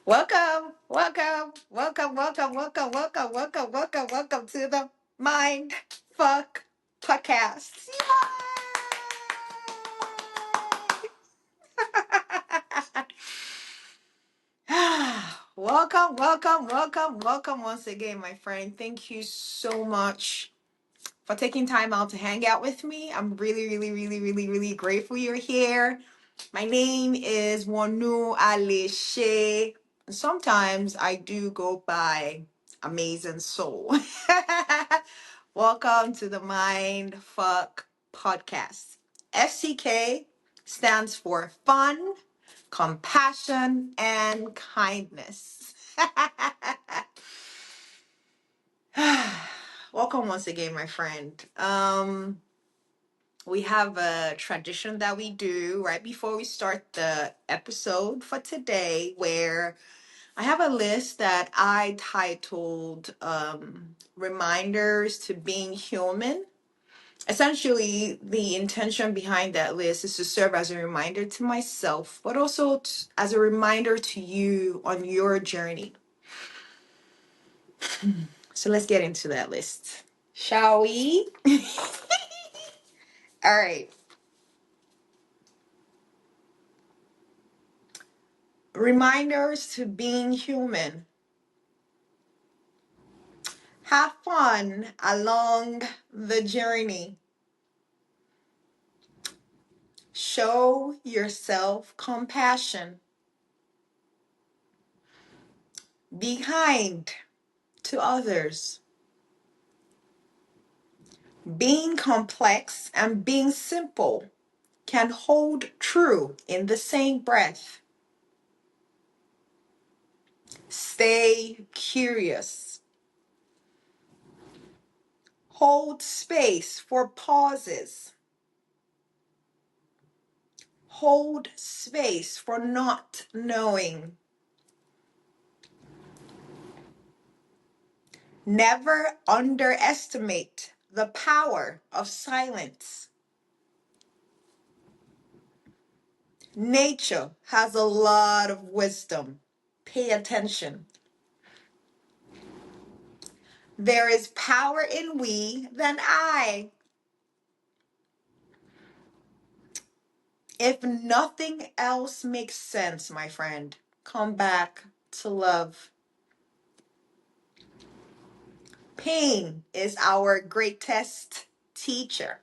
Welcome, welcome, welcome, welcome, welcome, welcome, welcome, welcome, welcome to the Mind Fuck Podcast. Yay! Welcome, welcome, welcome, welcome once again, my friend. Thank you so much for taking time out to hang out with me. I'm really, really, really, really, really grateful you're here. My name is Wanu Aleshe. Sometimes I do go by Amazing Soul. Welcome to the Mind Fuck Podcast. FCK stands for fun, compassion, and kindness. Welcome once again, my friend. We have a tradition that we do right before we start the episode for today where I have a list that I titled Reminders to Being Human. Essentially, the intention behind that list is to serve as a reminder to myself, but also as a reminder to you on your journey. So let's get into that list. Shall we? All right. Reminders to being human. Have fun along the journey. Show yourself compassion. Be kind to others. Being complex and being simple can hold true in the same breath. Stay curious. Hold space for pauses. Hold space for not knowing. Never underestimate the power of silence. Nature has a lot of wisdom. Pay attention. There is power in we than I. If nothing else makes sense, my friend, come back to love. Pain is our greatest teacher.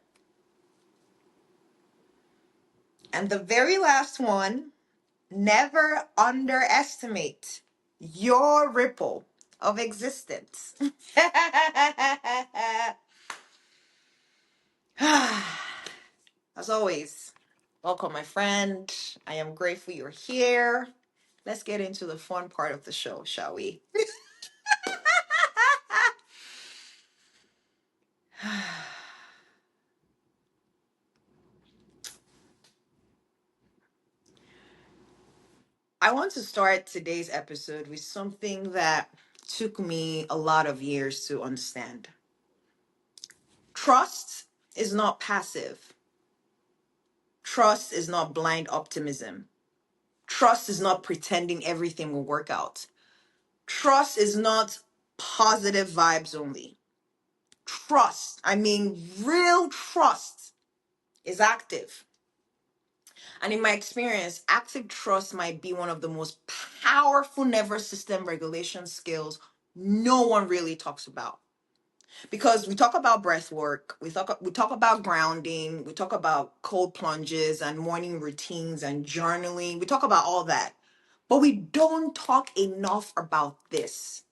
And the very last one, never underestimate your ripple of existence. As always, welcome, my friend. I am grateful you're here. Let's get into the fun part of the show, shall we? I want to start today's episode with something that took me a lot of years to understand. Trust is not passive. Trust is not blind optimism. Trust is not pretending everything will work out. Trust is not positive vibes only. Trust, I mean, real trust is active. And in my experience, active trust might be one of the most powerful nervous system regulation skills no one really talks about. Because we talk about breath work, we talk about grounding, we talk about cold plunges and morning routines and journaling. We talk about all that. But we don't talk enough about this.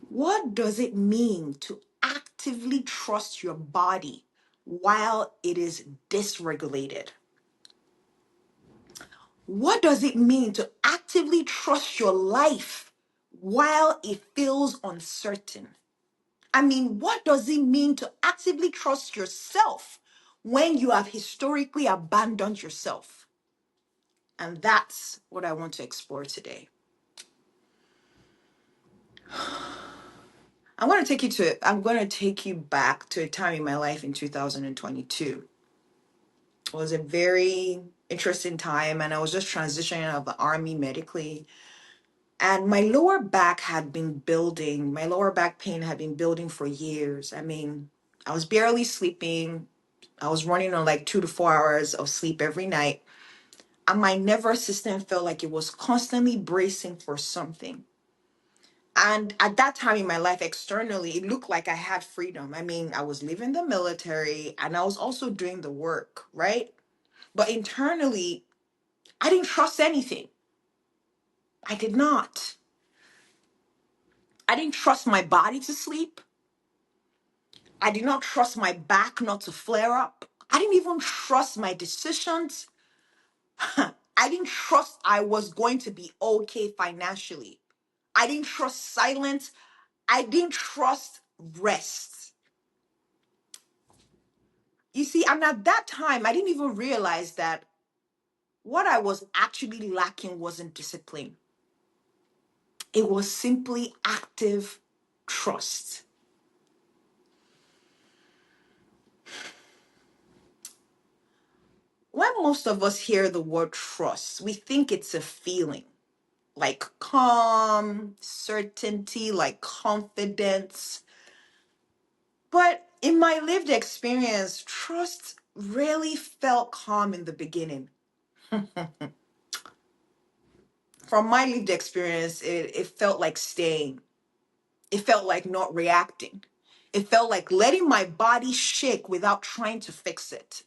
What does it mean to actively trust your body while it is dysregulated? What does it mean to actively trust your life while it feels uncertain? I mean, what does it mean to actively trust yourself when you have historically abandoned yourself? And that's what I want to explore today. I'm going to take you back to a time in my life in 2022. It was a very interesting time, and I was just transitioning out of the army medically. And my lower back had been building, my lower back pain had been building for years. I mean, I was barely sleeping. I was running on like 2 to 4 hours of sleep every night. And my nervous system felt like it was constantly bracing for something. And at that time in my life, externally, it looked like I had freedom. I mean, I was leaving the military and I was also doing the work, right? But internally, I didn't trust anything. I did not. I didn't trust my body to sleep. I did not trust my back not to flare up. I didn't even trust my decisions. I didn't trust I was going to be okay financially. I didn't trust silence. I didn't trust rest. You see, and at that time, I didn't even realize that what I was actually lacking wasn't discipline. It was simply active trust. When most of us hear the word trust, we think it's a feeling like calm, certainty, like confidence. But in my lived experience, trust really felt calm in the beginning. From my lived experience, it felt like staying. It felt like not reacting. It felt like letting my body shake without trying to fix it.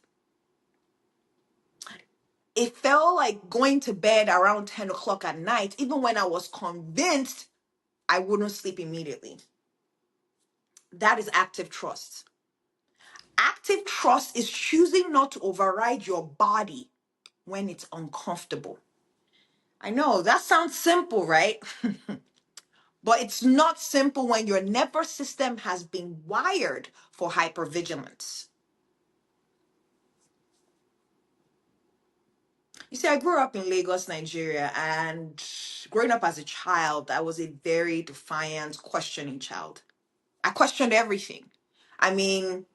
It felt like going to bed around 10 o'clock at night, even when I was convinced I wouldn't sleep immediately. That is active trust. Active trust is choosing not to override your body when it's uncomfortable. I know that sounds simple, right? But it's not simple when your nervous system has been wired for hypervigilance. You see, I grew up in Lagos, Nigeria, and growing up as a child, I was a very defiant, questioning child. I questioned everything. I mean,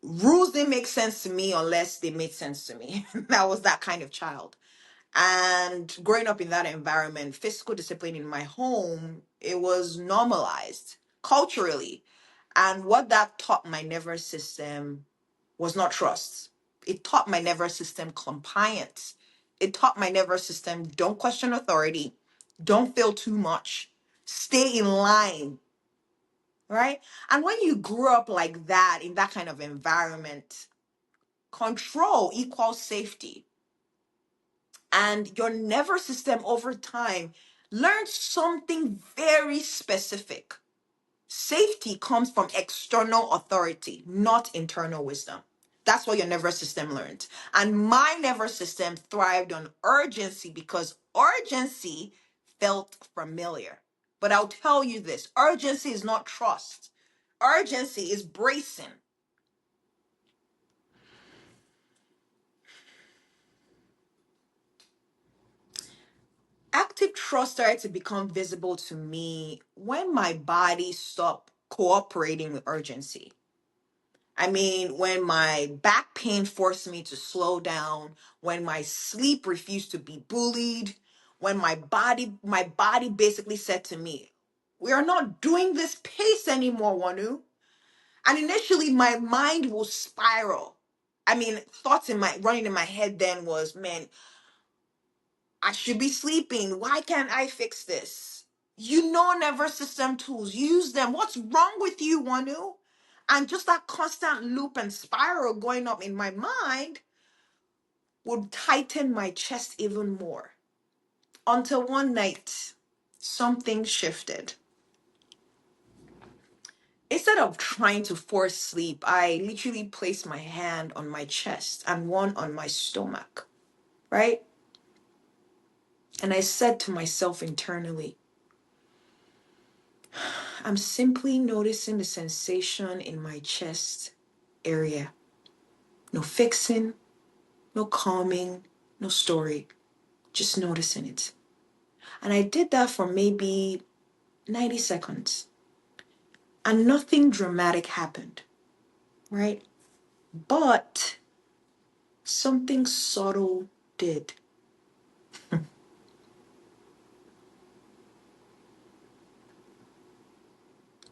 rules didn't make sense to me unless they made sense to me. I was that kind of child. And growing up in that environment, physical discipline in my home, it was normalized culturally. And what that taught my nervous system was not trust. It taught my nervous system compliance. It taught my nervous system don't question authority, don't feel too much, stay in line, right? And when you grew up like that, in that kind of environment, control equals safety. And your nervous system over time learns something very specific. Safety comes from external authority, not internal wisdom. That's what your nervous system learned. And my nervous system thrived on urgency because urgency felt familiar. But I'll tell you this, urgency is not trust. Urgency is bracing. Active trust started to become visible to me when my body stopped cooperating with urgency. I mean, when my back pain forced me to slow down, when my sleep refused to be bullied, when my body basically said to me, "We are not doing this pace anymore, Wanu." And initially my mind will spiral. I mean, thoughts in my running in my head then was, man, I should be sleeping. Why can't I fix this? You know, nervous system tools, use them. What's wrong with you, Wanu? And just that constant loop and spiral going up in my mind would tighten my chest even more. Until one night, something shifted. Instead of trying to force sleep, I literally placed my hand on my chest and one on my stomach, right? And I said to myself internally, I'm simply noticing the sensation in my chest area. No fixing, no calming, no story, just noticing it. And I did that for maybe 90 seconds. And nothing dramatic happened, right? But Something subtle did.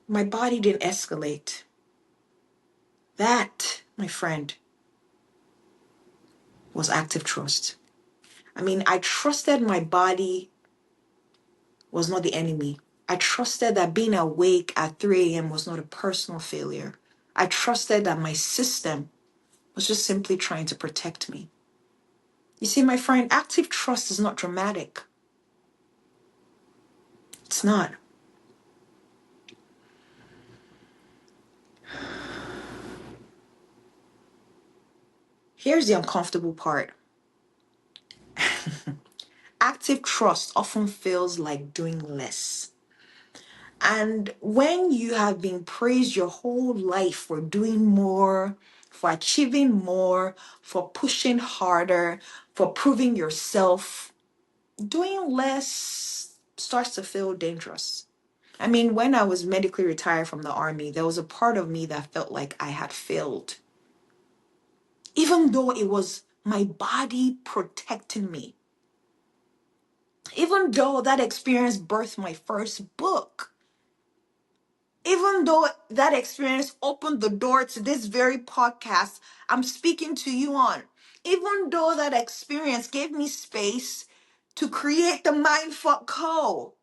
My body didn't escalate. That, my friend, was active trust. I mean, I trusted my body was not the enemy. I trusted that being awake at 3 a.m. was not a personal failure. I trusted that my system was just simply trying to protect me. You see, my friend, active trust is not dramatic. It's not. Here's the uncomfortable part. Active trust often feels like doing less. And when you have been praised your whole life for doing more, for achieving more, for pushing harder, for proving yourself, doing less starts to feel dangerous. I mean, when I was medically retired from the army, there was a part of me that felt like I had failed. Even though it was my body protecting me. Even though that experience birthed my first book. Even though that experience opened the door to this very podcast I'm speaking to you on. Even though that experience gave me space to create the Mindfuck Co.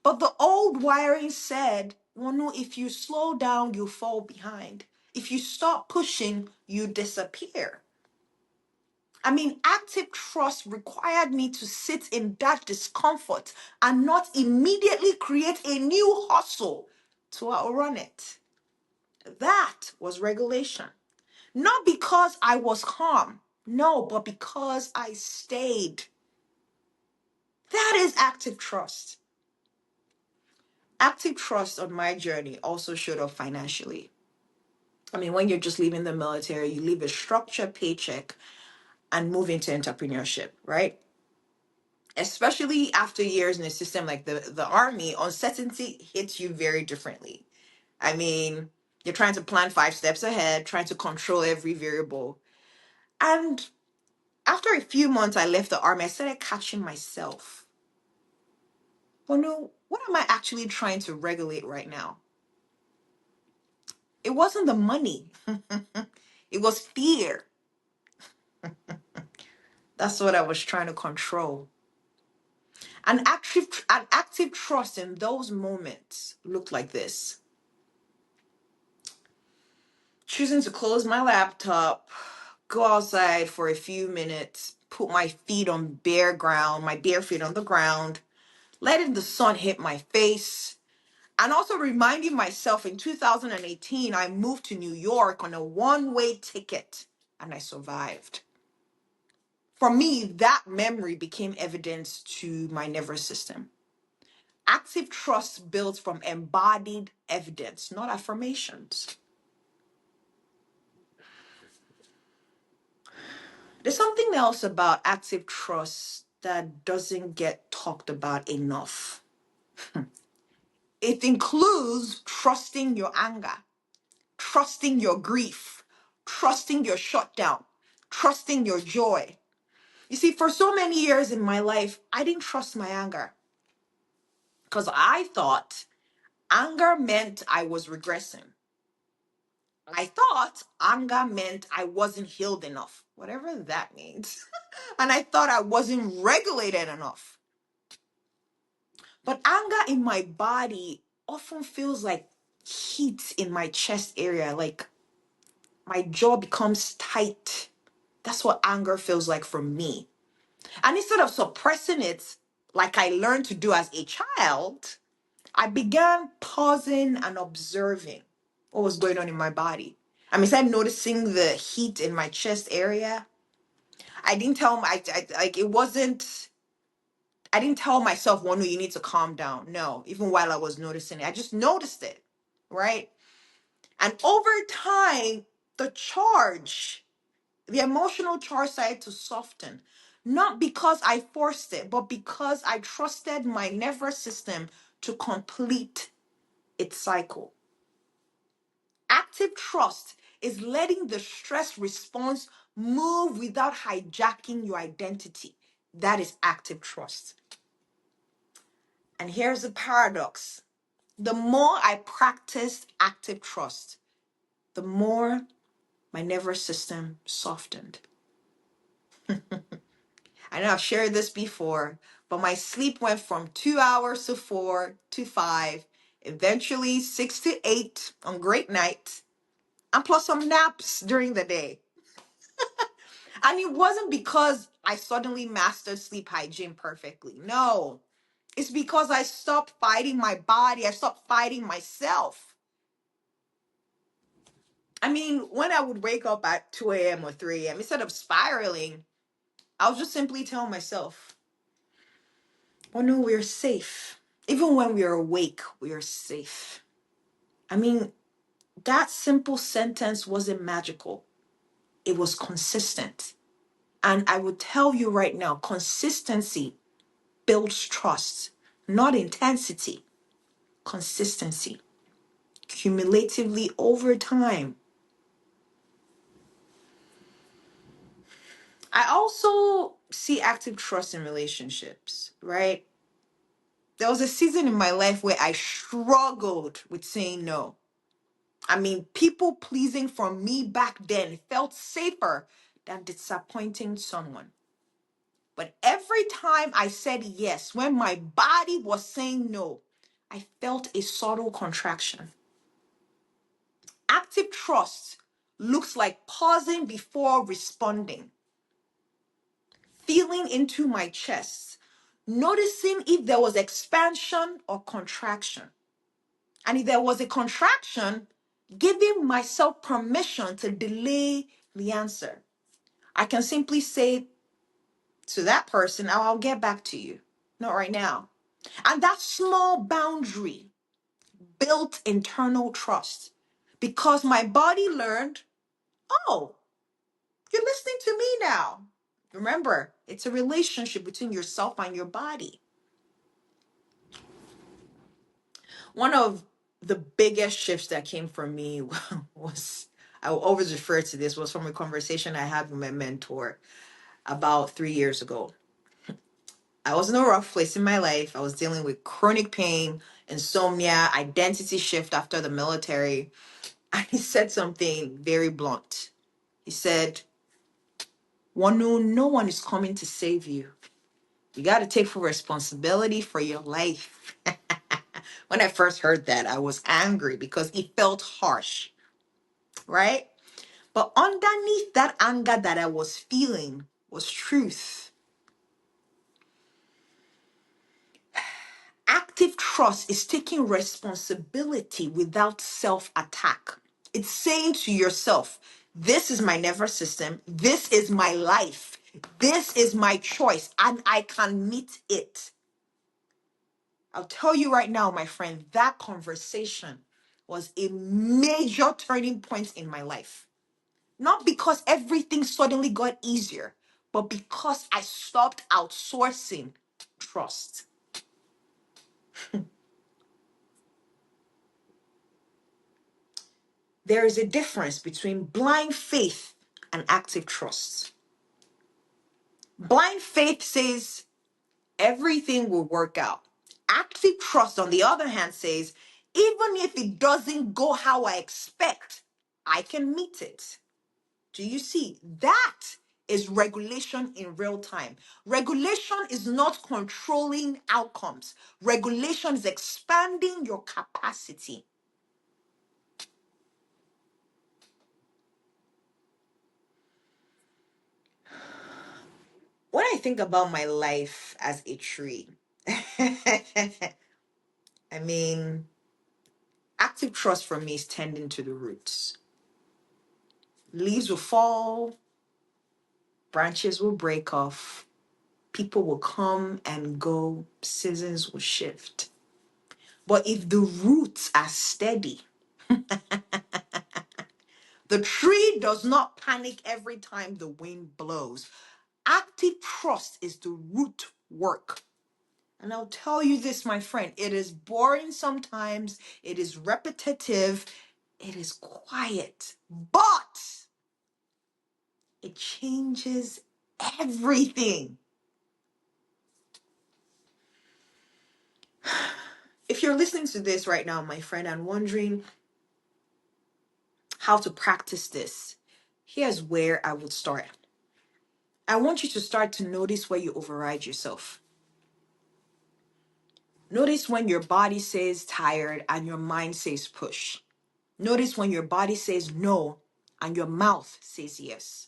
But the old wiring said, Wanu, if you slow down, you fall behind. If you stop pushing, you disappear. I mean, active trust required me to sit in that discomfort and not immediately create a new hustle to outrun it. That was regulation. Not because I was calm, no, but because I stayed. That is active trust. Active trust on my journey also showed up financially. I mean, when you're just leaving the military, you leave a structured paycheck and move into entrepreneurship, right? Especially after years in a system like the army, uncertainty hits you very differently. I mean, you're trying to plan 5 steps ahead, trying to control every variable. And after a few months I left the army, I started catching myself. Well, no, what am I actually trying to regulate right now? It wasn't the money. It was fear. That's what I was trying to control. An active trust in those moments looked like this. Choosing to close my laptop, go outside for a few minutes, put my feet on my bare feet on the ground, letting the sun hit my face, and also reminding myself in 2018, I moved to New York on a one-way ticket and I survived. For me, that memory became evidence to my nervous system. Active trust builds from embodied evidence, not affirmations. There's something else about active trust that doesn't get talked about enough. It includes trusting your anger, trusting your grief, trusting your shutdown, trusting your joy. You see, for so many years in my life, I didn't trust my anger because I thought anger meant I was regressing. I thought anger meant I wasn't healed enough, whatever that means. And I thought I wasn't regulated enough. But anger in my body often feels like heat in my chest area, like my jaw becomes tight. That's what anger feels like for me. And instead of suppressing it, like I learned to do as a child, I began pausing and observing what was going on in my body. I mean, instead of noticing the heat in my chest area, I didn't tell my, like, it wasn't, I didn't tell myself, "Wanu, you need to calm down." No, even while I was noticing it, I just noticed it, right? And over time, the charge, the emotional charge started to soften. Not because I forced it, but because I trusted my nervous system to complete its cycle. Active trust is letting the stress response move without hijacking your identity. That is active trust. And here's the paradox. The more I practiced active trust, the more my nervous system softened. I know I've shared this before, but my sleep went from 2 hours to 4 to 5, eventually 6 to 8 on great nights, and plus some naps during the day. And it wasn't because I suddenly mastered sleep hygiene perfectly. No, it's because I stopped fighting my body. I stopped fighting myself. I mean, when I would wake up at 2 a.m. or 3 a.m., instead of spiraling, I was just simply telling myself, oh no, we're safe. Even when we are awake, we are safe. I mean, that simple sentence wasn't magical. It was consistent. And I would tell you right now, consistency builds trust, not intensity, consistency, cumulatively over time. I also see active trust in relationships, right? There was a season in my life where I struggled with saying no. I mean, people pleasing from me back then felt safer than disappointing someone. But every time I said yes, when my body was saying no, I felt a subtle contraction. Active trust looks like pausing before responding, feeling into my chest, noticing if there was expansion or contraction. And if there was a contraction, giving myself permission to delay the answer. I can simply say to that person, "Oh, I'll get back to you. Not right now." And that small boundary built internal trust because my body learned, oh, you're listening to me now. Remember, it's a relationship between yourself and your body. One of the biggest shifts that came from me was, I will always refer to this, was from a conversation I had with my mentor about 3 years ago. I was in a rough place in my life. I was dealing with chronic pain, insomnia, identity shift after the military. And he said something very blunt. He said, Wanu, no one is coming to save you. You got to take full responsibility for your life. When I first heard that, I was angry because it felt harsh, right? But underneath that anger that I was feeling was truth. Active trust is taking responsibility without self-attack. It's saying to yourself, this is my nervous system, this is my life, this is my choice, and I can meet it. I'll tell you right now, my friend, that conversation was a major turning point in my life. Not because everything suddenly got easier, but because I stopped outsourcing trust. There is a difference between blind faith and active trust. Blind faith says everything will work out. Active trust, on the other hand, says even if it doesn't go how I expect, I can meet it. Do you see? That is regulation in real time. Regulation is not controlling outcomes. Regulation is expanding your capacity. When I think about my life as a tree, I mean, active trust for me is tending to the roots. Leaves will fall, branches will break off, people will come and go, seasons will shift. But if the roots are steady, the tree does not panic every time the wind blows. Active trust is the root work. And I'll tell you this, my friend, it is boring sometimes, it is repetitive, It is quiet, but it changes everything. If you're listening to this right now, my friend, and wondering how to practice this, here's where I would start. I want you to start to notice where you override yourself. Notice when your body says tired and your mind says push. Notice when your body says no and your mouth says yes.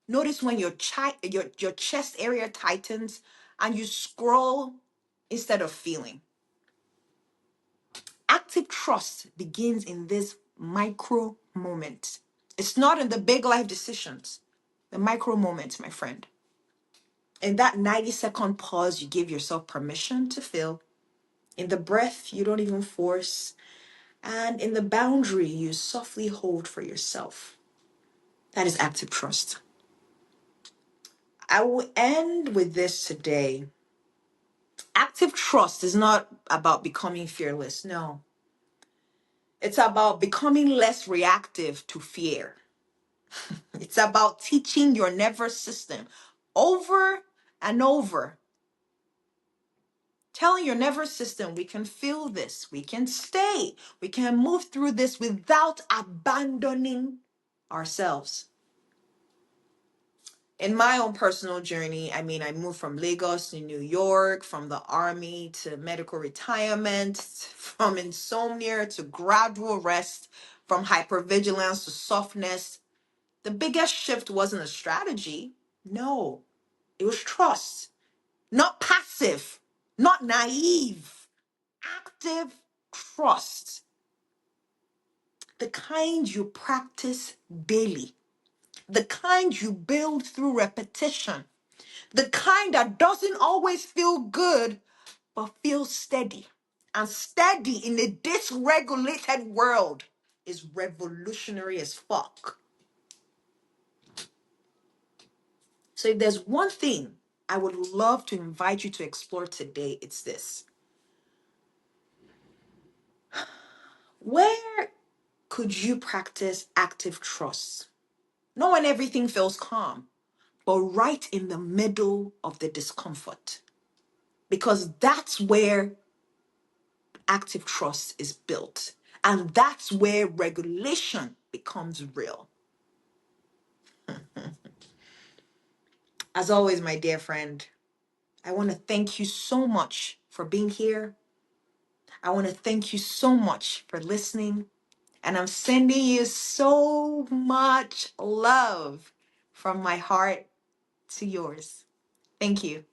Notice when your chest area tightens and you scroll instead of feeling. Active trust begins in this micro moment. It's not in the big life decisions, the micro moments, my friend. In that 90-second pause, you give yourself permission to feel. In the breath, you don't even force. And in the boundary, you softly hold for yourself. That is active trust. I will end with this today. Active trust is not about becoming fearless. No, it's about becoming less reactive to fear. It's about teaching your nervous system over and over, telling your nervous system, we can feel this, we can stay, we can move through this without abandoning ourselves. In my own personal journey, I mean, I moved from Lagos to New York, from the army to medical retirement, from insomnia to gradual rest, from hypervigilance to softness. The biggest shift wasn't a strategy. No, it was trust. Not passive, not naive, active trust. The kind you practice daily, the kind you build through repetition, the kind that doesn't always feel good, but feels steady. And steady in a dysregulated world is revolutionary as fuck. So if there's one thing I would love to invite you to explore today, it's this. Where could you practice active trust? Not when everything feels calm, but right in the middle of the discomfort. Because that's where active trust is built. And that's where regulation becomes real. As always, my dear friend, I want to thank you so much for being here. I want to thank you so much for listening. And I'm sending you so much love from my heart to yours. Thank you.